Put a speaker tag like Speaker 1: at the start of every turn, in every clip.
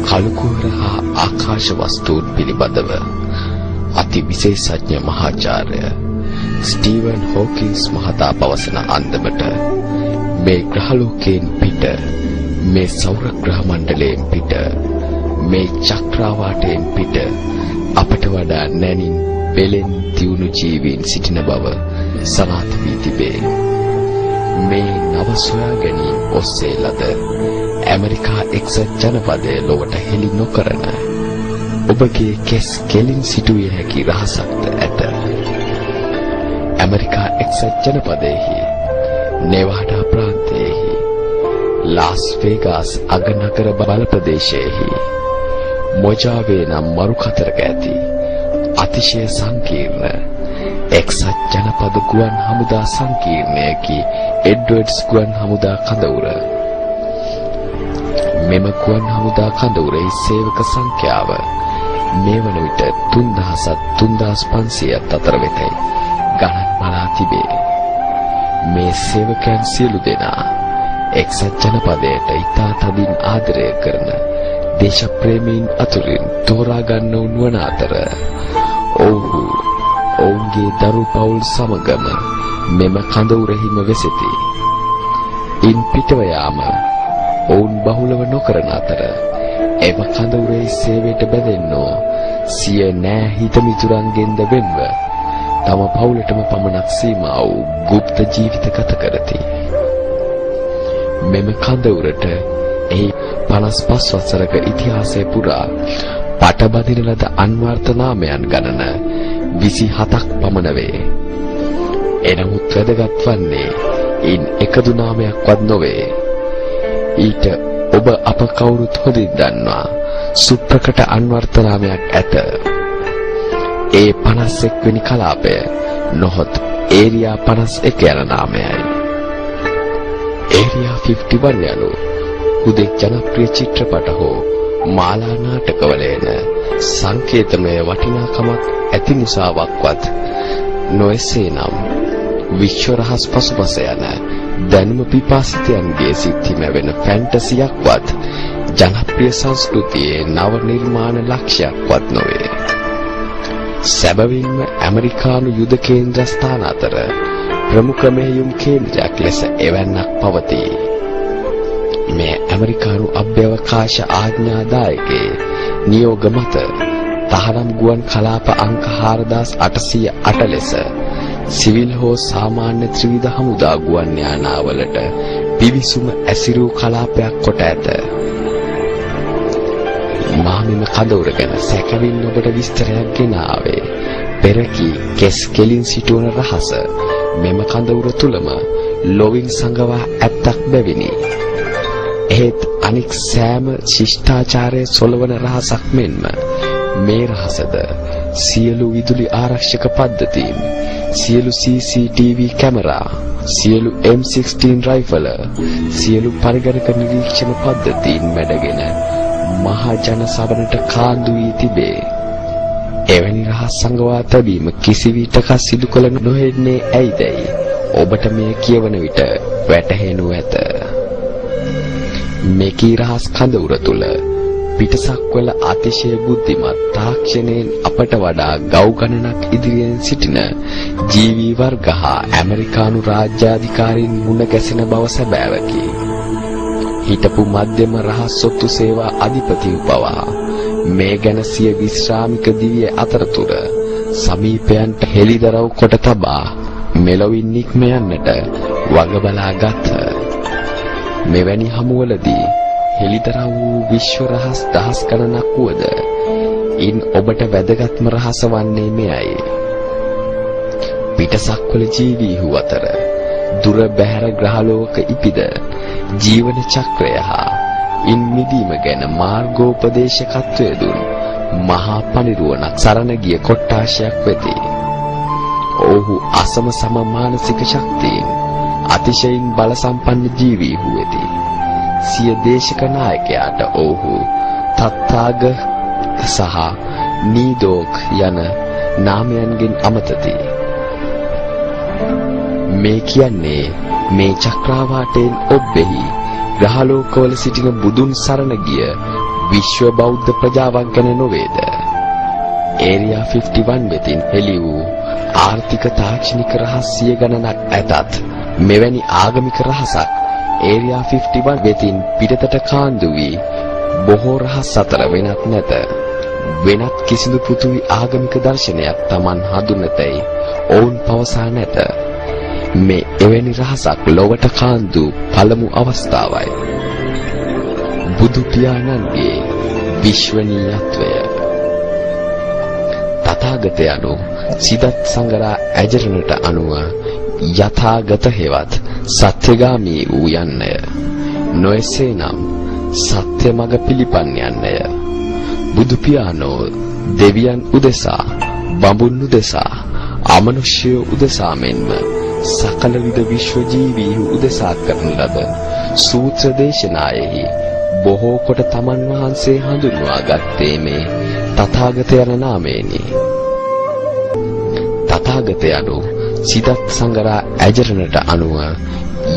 Speaker 1: කළුකුවර හා ආකාශ වස්තුන් පිළිබඳව අති විශේෂඥ මහාචාර්ය ස්ටීවන් හොකින්ස් මහතා පවසන අන්දමට මේ ග්‍රහලෝකයෙන් පිට, මේ සෞර ග්‍රහ මණ්ඩලයෙන් පිට, මේ චක්‍රාවාටයෙන් පිට අපට වඩා නැණින් පෙළෙන් දියුණු ජීවීන් සිටින බව සනාථ වී තිබේ. මේ නව සොයා ගැනීම ඔස්සේ ලද ඇමරිකා එක්සත් ජනපදයේ ලොවට හෙළි නොකරන ඔබගේ කෙස් කෙලින් සිටුවිය හැකි රහසක්ද ඇත. ඇමරිකා එක්සත් ජනපදයේහි නෙවාඩා ප්‍රාන්තයේහි ලාස් වේගාස් අගනගර බල ප්‍රදේශයේහි මොජාවේ නම් මරුකතරක ඇති අතිශය සංකීර්ණ එක්සත් ජනපද ගුවන් හමුදා සංකීර්ණයකි එඩ්වර්ඩ්ස් ගුවන් හමුදා කඳවුර. මෙම ගුවන් හමුදා කඳවුරේ සේවක සංඛ්‍යාව මේ වන විට 3500ත් අතර වෙතයි ගණන් බලා තිබේ. මේ සේවකයන් සියලු දෙනා එක්සත් ජනපදයට ඉතා තදින් ආදරය කරන දේශප්‍රේමීන් අතුරින් තෝරා ගන්නවුන් වන අතර ඔවුන්ගේ දරු පවුල් සමගම මෙම කඳවුරෙහිම වෙසෙති. ඉන් පිටව යාම ඔවුන් බහුලව නොකරන අතර එම කඳවුරේ සේවයට බැඳෙන්නෝ සිය නෑ හිත මිතුරන්ගෙන්ද වෙන්ව තම පවුලටම පමණක් සීමා වූ গুপ্ত ජීවිත ගත කරති. මෙම කඳවුරට එහි 55 වසරක ඉතිහාසය පුරා පටබදින ලද අන්වර්ථ නාමයන් ගණන 27ක් පමණ වේ. එනමුත් වැදගත් වන්නේ ඉන් එකදු නාමයක්වත් නොවේ. ඊට ඔබ අප කවුරුත් හොඳින් දන්නා සුප්‍රකට අන්වර්ථ නාමයක් ඇත. ඒ 51 වෙනි කලාපය නොහොත් ඒරියා 51 යන නාමයයි. ඒරියා 51 යනු හුදෙක් ජනප්‍රිය චිත්‍රපට හෝ මාලා නාටකවල එන සංකේතමය වටිනාකමක් ඇති නිසාවක්වත් නොඑසේනම් විශ්ව රහස් පසුපස යන දැනුම පිපාසිතයන්ගේ සිත්හි මැවෙන ෆැන්ටසියක්වත් ජනප්‍රිය සංස්කෘතියේ නව නිර්මාණ ලක්ෂයක්වත් නොවේ. සැබවින්ම ඇමරිකානු යුද කේන්ද්‍ර ස්ථාන අතර ප්‍රමුඛ මෙහෙයුම් කේන්ද්‍රයක් ලෙස එවැන්නක් පවතී. මේ ඇමරිකානු අභ්‍යවකාශ ආඥාදායකේ නියෝග මත තහනම් ගුවන් කලාප අංක 4808 ලෙස සිවිල් හෝ සාමාන්‍ය ත්‍රිවිධ හමුදා ගුවන් යානාවලට පිවිසුම ඇසිරූ කලාපයක් කොට ඇත. මා මෙම කඳවුර ගැන සැකවින් ඔබට විස්තරයක් ගෙන ආවේ පෙරකී කෙස් කෙලින් සිටුවන රහස මෙම කඳවුර තුලම ලොවින් සංගවා ඇත්තක් බැවිනි. එහෙත් අනික් සෑම ශිෂ්ටාචාරයේ සොලවන රහසක් මෙන්ම මේ රහසද සියලු විදුලි ආරක්ෂක පද්ධතීන්, සියලු CCTV කැමරා, සියලු M16 රයිෆල, සියලු පරිගණක නිරීක්ෂණ පද්ධතීන් මැඩගෙන මහා ජන සබනට කාන්දු වී තිබේ. එවැනි රහස් සංගවා තැබීම කිසිවිටක සිදු කළ නොහෙන්නේ ඇයිදයි ඔබට මේ කියවන විට වැටහෙනු ඇත. මේකී රහස් කඳවුර තුල පිටසක්වල අතිශය බුද්ධිමත් තාක්ෂණයෙන් අපට වඩා ගව් ගණනක් ඉදිරියෙන් සිටින ජීවී වර්ග හා ඇමරිකානු රාජ්‍යාධිකාරීන් මුණ ගැසෙන බව සැබෑවකි. හිටපු මධ්‍යම රහස් සොත්තු සේවා අධිපති පවා මේ ගැන සිය විශ්‍රාමික දිවිය අතරතුර සමීපයන්ට හෙළිදරව් කොට තබා මෙලොවින් නික්ම යන්නට වග බලා ගත්හ. මෙවැනි හමුවලදී හෙළිදරව් වූ විශ්ව රහස් දහස් ගණනක් වුවද ඉන් ඔබට වැදගත්ම රහස වන්නේ මෙයයි. පිටසක්වල ජීවීහු අතර දුර බැහැර ග්‍රහලෝක ඉපිද ජීවන චක්‍රය හා ඉන් මිදීම ගැන මාර්ගෝපදේශකත්වය දුන් මහා පණිරුවණක් සරණ ගිය කොට්ටාශයක් වෙති. ඔහු අසම සම මානසික ශක්තියින් අතිශයින් බල සම්පන්න ජීවීහු වෙති. සිය දේශක නායකයාට ඔහු තත්තාග සහ නීදෝක් යන නාමයන්ගෙන් අමතති. මේ කියන්නේ මේ චක්‍රාවාටයෙන් ඔබ්බෙහි ග්‍රහලෝකවල සිටින බුදුන් සරණ ගිය විශ්ව බෞද්ධ ප්‍රජාවක් ගැන නොවේද? ඒරියා 51 වෙතින් හෙළි වූ ආර්ථික තාක්ෂණික රහස්‍ය ගණනක් ඇතත් මෙවැනි ආගමික රහසක් ඒරියා 51 වෙතින් පිටතට කාන්දු වී බොහෝ රහස් අතර වෙනත් නැත. වෙනත් කිසිදු පෘථිවි ආගමික දර්ශනයක් Taman හඳුනතයි ඔවුන් පවසා නැත. මේ එවැනි රහසක් ලොවට කාන්දු පළමු අවස්ථාවයි. බුදු පියාණන්ගේ විශ්වනීයත්වය. තථාගතයන් සිදත් සංගරා ඇජරණට අනුව යථාගත හේවත් සත්‍යගාමී වූ යන්නය. නොයසේනම් සත්‍ය මඟ පිළිපන් යන්නය. බුදු පියාණෝ දෙවියන් උදෙසා, බඹුන් උදෙසා, අමනුෂ්‍ය උදෙසා මෙන්ම සකල විද විශ්ව ජීවීහු උදෙසා කරන ලද සූත්‍ර දේශනායෙහි බොහෝ කොට තමන් වහන්සේ හඳුන්වා ගත්තේ මේ තථාගත යන නාමයෙනි. තථාගතයන් සිදත් සංගරා ඇජරණට අනුව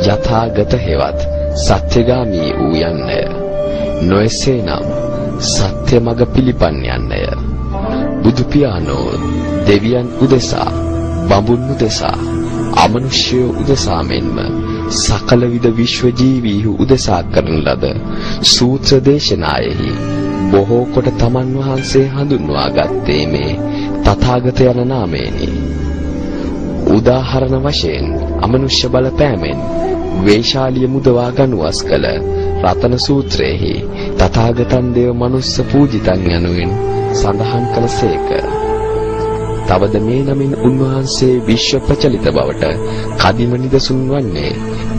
Speaker 1: යථාගත හේවත් සත්‍යගාමී වූ යන්නය. නොයසේනම් සත්‍ය මඟ පිළිපන් යන්නය. බුදු පියාණෝ දෙවියන් උදෙසා, බඹුන් උදෙසා, අමනුෂ්‍ය උදෙසා මෙන්ම සකල විද විශ්ව ජීවීහු උදෙසා කරන ලද සූත්‍ර දේශනායෙහි බොහෝ කොට තමන් වහන්සේ හඳුන්වා ගත්තේ මේ තථාගත යන නාමයෙනි. උදාහරණ වශයෙන් අමනුෂ්‍ය බලපෑමෙන් වේශාලිය මුදවා ගනුවස් කළ රතන සූත්‍රයේහි තථාගතන් දේව මනුස්ස පූජිතන් යනුවෙන් සඳහන් කළසේක. තවද මේ නමින් උන්වහන්සේ විශ්ව ප්‍රචලිත බවට කදිම නිදසුන් වන්නේ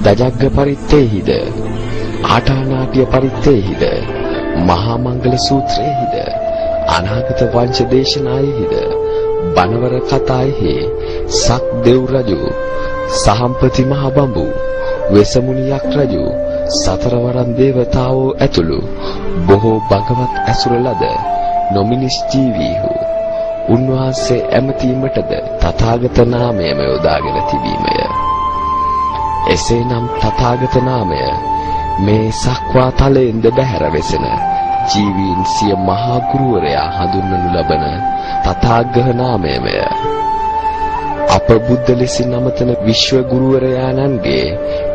Speaker 1: දජග්ග පරිත්තේහිද, ආටානාටිය පරිත්තේහිද, මහා මංගල සූත්‍රයේහිද, අනාගත වංශ දේශනායෙහිද, බණවර කතායෙහි සක් දෙව් රජු, සහම්පති මහ බඹු, වෙසමුණියක් රජු, සතරවරන් දේවතාවෝ ඇතුළු බොහෝ භගවත් ඇසුර ලද නොමිනිස් ජීවීහු උන්වහන්සේ ඇමතීමටද තථාගත නාමයම යොදාගෙන තිබීමය. එසේනම් තථාගත නාමය මේ සක්වා තලයෙන්ද බැහැර වෙසෙන ජීවීන් සිය මහා ගුරුවරයා හඳුන්වනු ලබන තථාගත නාමයමය. අප බුද්ධ ලෙසින් නමතන විශ්ව ගුරුවරයාණන්ගේ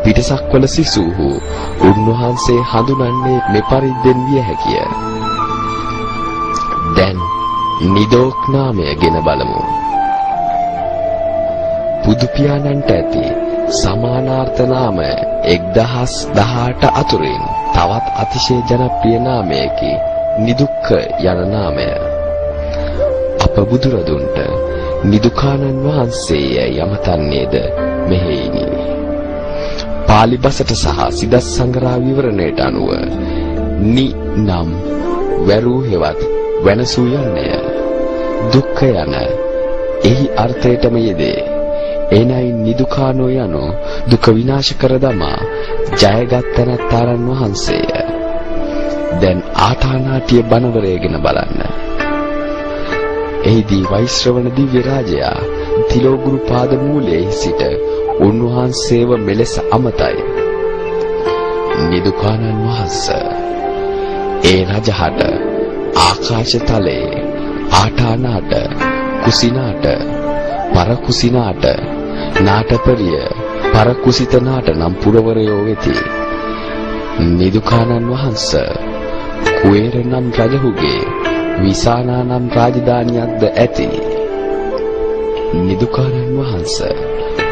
Speaker 1: පිටසක්වල සිසුහු උන්වහන්සේ හඳුනන්නේ මෙපරිද්දෙන් විය හැකිය. දැන් නිදෝක් නාමය ගෙන බලමු. බුදු පියාණන්ට ඇති සමානාර්ථ නාම 1018 අතුරින් තවත් අතිශය ජනප්‍රිය නාමයකි නිදුක්ඛ යන නාමය. අප බුදුරදුන්ට නිදුකානන් වහන්සේ යමතන්නේද මෙහෙයිනි. පාලි බසට සහ සිදත් සංගරා විවරණයට අනුව නි නම් වැරූ හෙවත් වෙනසූ යන්නය. දුක්ඛ යන එහි අර්ථයටම යෙදේ. එනයි නිදුකානෝ යනු දුක විනාශ කර දමා ජයගත් තැනැත්තාරන් වහන්සේය. දැන් ආටානාටිය බණවරයගෙන බලන්න. එහිදී වෛශ්‍රවණ දිව්‍ය රාජයා තිලෝගුරු පාද මූලයේ සිට උන්වහන්සේව මෙලෙස අමතයි. නිදුකානන් වහන්සේ ඒ රජහට ආකාශ තලයේ ආටානාට, කුසිනාට, පරකුසිනාට, නාටපරිය, පරකුසිත නාට නම් පුරවරයෝ වෙති. නිදුකානන් වහන්සේ කුවේර නම් රජහුගේ විසානා නම් රාජධානියක්ද ඇති. නිදුකානන් වහන්සේ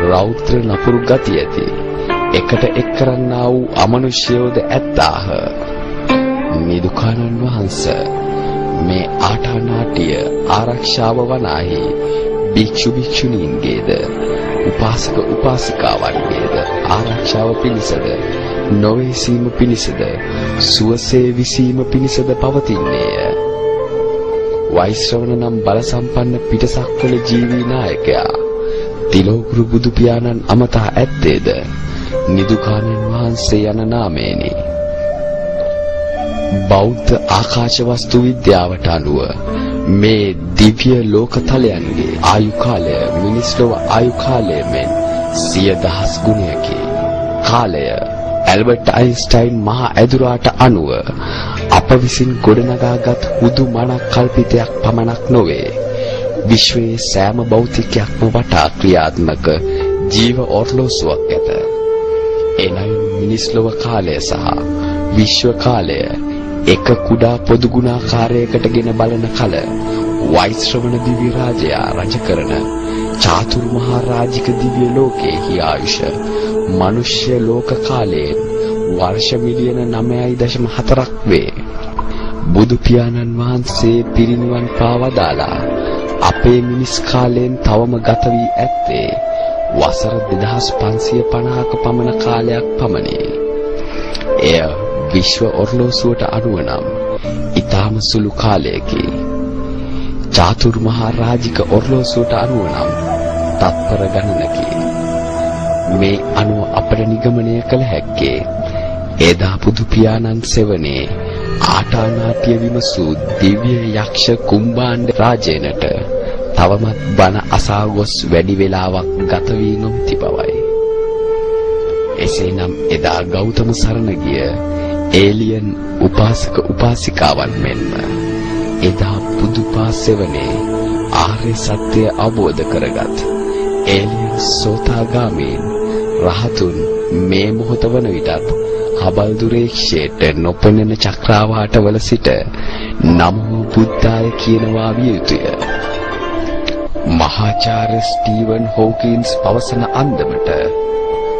Speaker 1: රෞද්‍ර නපුරු ගති ඇති එකට එක් කරන්නා වූ අමනුෂ්‍යයෝද ඇත්තාහ. නිදුකානන් වහන්සේ මේ ආටානාටිය ආරක්ෂාව වනාහි භික්ෂු භික්ෂුණීන්ගේද උපාසක උපාසිකාවන්ගේද ආරක්ෂාව පිණිසද නොවේසීම පිණිසද සුවසේ විසීම පිණිසද පවතින්නේය. වෛශ්‍රවණ නම් බලසම්පන්න පිටසක්වල ජීවී නායකයා තිලෝගුරු බුදු පියාණන් අමතා ඇත්තේද නිදුකාණන් වහන්සේ යන නාමයෙනි. බෞද්ධ ආකාශ වස්තු විද්‍යාවට අනුව මේ දිව්‍ය ලෝකතලයන්ගේ ආයු කාලය මිනිස් ලොව ආයු කාලය මෙන් 100,000 ගුණයකි. කාලය ඇල්බර්ට් අයින්ස්ටයින් මහා ඇදුරාට අනුව අප විසින් ගොඩනගාගත් හුදු මනක් කල්පිතයක් පමණක් නොවේ. විශ්වයේ සෑම භෞතිකයක්ම වටා ක්‍රියාත්මක ජීව ඔර්ලෝසුවක් ඇත. එනයි මිනිස් ලොව කාලය සහ විශ්ව කාලය එක කුඩා පොදු ගුණාකාරයකට ගෙන බලන කල වෛශ්‍රවණ දිව්‍ය රාජයා රජ කරන චාතුරු මහා රාජික දිව්‍ය ලෝකයේ ආයුෂ මනුෂ්‍ය ලෝක කාලයෙන් වර්ෂ මිලියන 9.4ක් වේ. බුදු පියාණන් වහන්සේ පිරිනිවන් පාවදාලා අපේ මිනිස් කාලයෙන් තවම ගත වී ඇත්තේ වසර 2550ක පමණ කාලයක් පමණි. එය විශ්ව ඔර්ලෝසුවට අනුව නම් ඊටම සුළු කාලයකි. චාතුරු මහා රාජික ඔර්ලෝසුවට අනුව නම් තත්පර ගණනකි. මේ අනුව අපට නිගමනය කළ හැක්කේ එදා බුදු පියාණන් සෙවණේ ආටානාටිය විමසූ දිව්‍ය යක්ෂ කුම්භාණ්ඩ රාජේනට තවමත් බණ අසා ගොස් වැඩි වේලාවක් ගත වී නොමැති බවයි. එසේනම් එදා ගෞතම සරණ ගිය ඒලියන් උපාසක උපාසිකාවන් මෙන්ම එදා බුදුපා සෙවණේ ආර්ය සත්‍ය අවබෝධ කරගත් ඒලියන් සෝතාගාමීන් රහතුන් මේ මොහොත වන විටත් හබල් දුරේක්ෂයට නොපෙනෙන චක්‍රාවාටවල සිට නමෝ බුද්ධාය කියනවා විය යුතුය. මහාචාර්ය ස්ටීවන් හොකින්ස් පවසන අන්දමට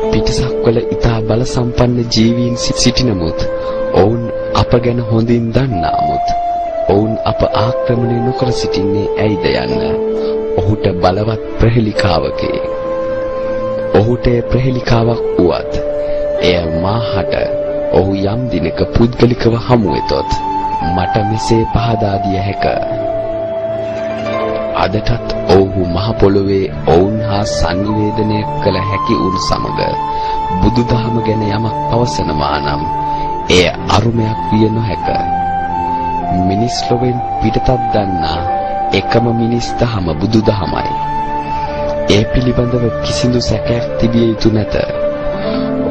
Speaker 1: පිටසක්වල ඊතා බල සම්පන්න ජීවීන් සිටිනමුත් ඔවුන් අප ගැන හොඳින් දන්නාමුත් ඔවුන් අප ආක්‍රමණය නොකර සිටින්නේ ඇයිද යන්න ඔහුට බලවත් ප්‍රහෙලිකාවකි. ඔහුට ප්‍රහෙලිකාවක් වුවත් එය මාහට ඔහු යම් දිනක පුද්ගලිකව හමු වෙතොත් මට මෙසේ පහදා දිය හැක. අදටත් ඔහු මහ පොළොවේ ඔවුන් හා සංනිවේදනය කළ හැකි උන් සමග බුදුදහම ගැන යමක් පවසනවා නම් එය අරුමයක් විය නොහැක. මිනිස් ලොවෙන් පිටතත් දන්නා එකම මිනිස් දහම බුදුදහමයි. ඒ පිළිබඳව කිසිදු සැකයක් තිබිය යුතු නැත.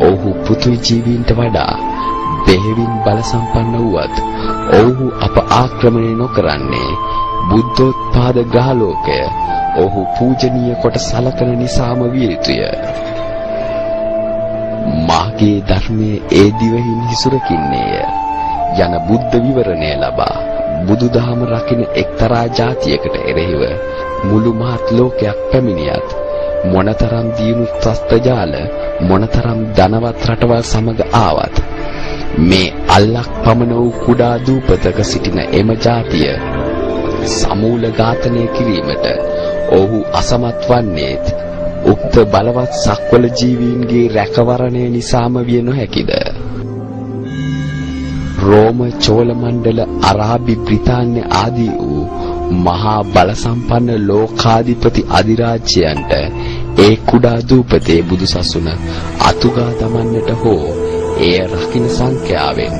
Speaker 1: ඔහු පෘථිවි ජීවීන්ට වඩා බෙහෙවින් බල සම්පන්න වුවත් ඔහු අප ආක්‍රමණය නොකරන්නේ බුද්ධෝත්පාද ග්‍රහලෝකය ඔහු පූජනීය කොට සලකන නිසාම විය යුතුය. මාගේ ධර්මයේ ඒ දිවෙහින් හිසුරකින්නේය යන බුද්ධ විවරණය ලබා බුදුදහම රකින්න එක්තරා ජාතියකට එරෙහිව මුළු මහත් ලෝකයක් පැමිණියත් මොනතරම් දියුණු ත්‍ස්තජාල මොනතරම් ධනවත් රටවල් සමග ආවත් මේ අල්ලක් පමණ වූ කුඩා දූපතක සිටින එම ජාතිය සමූල ඝාතනය කිරීමට ඔහු අසමත් වන්නේත් උක්ත බලවත් සක්වල ජීවීන්ගේ රැකවරණය නිසාම විය නොහැකිද? රෝම චෝල මණ්ඩල අරාබි බ්‍රිතාන්‍ය ආදී වූ මහා බල සම්පන්න ලෝකාධිපති අධිරාජ්‍යයන්ට ඒ කුඩා දූපතේ බුදුසසුන අතුගා දමන්නට හෝ එය රකින්න සංඛ්‍යාවෙන්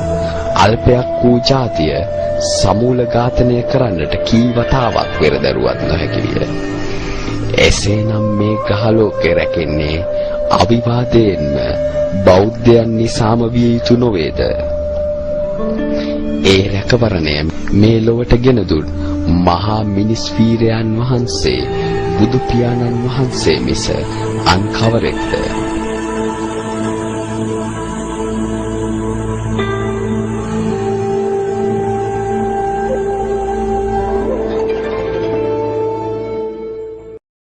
Speaker 1: අල්පයක් වූ ජාතිය සමූල ඝාතනය කරන්නට කී වතාවක් පෙර දරුවත් නොහැකි විය. එසේනම් මේ ග්‍රහලෝකේ රැකෙන්නේ අවිවාදයෙන්ම බෞද්ධයන් නිසාම විය යුතු නොවේද? ඒ රැකවරණය මේ ලොවට ගෙන දුන් මහා මිනිස් වීරයන් වහන්සේ බුදු පියාණන් වහන්සේ මිස අන් කවරෙක්ද?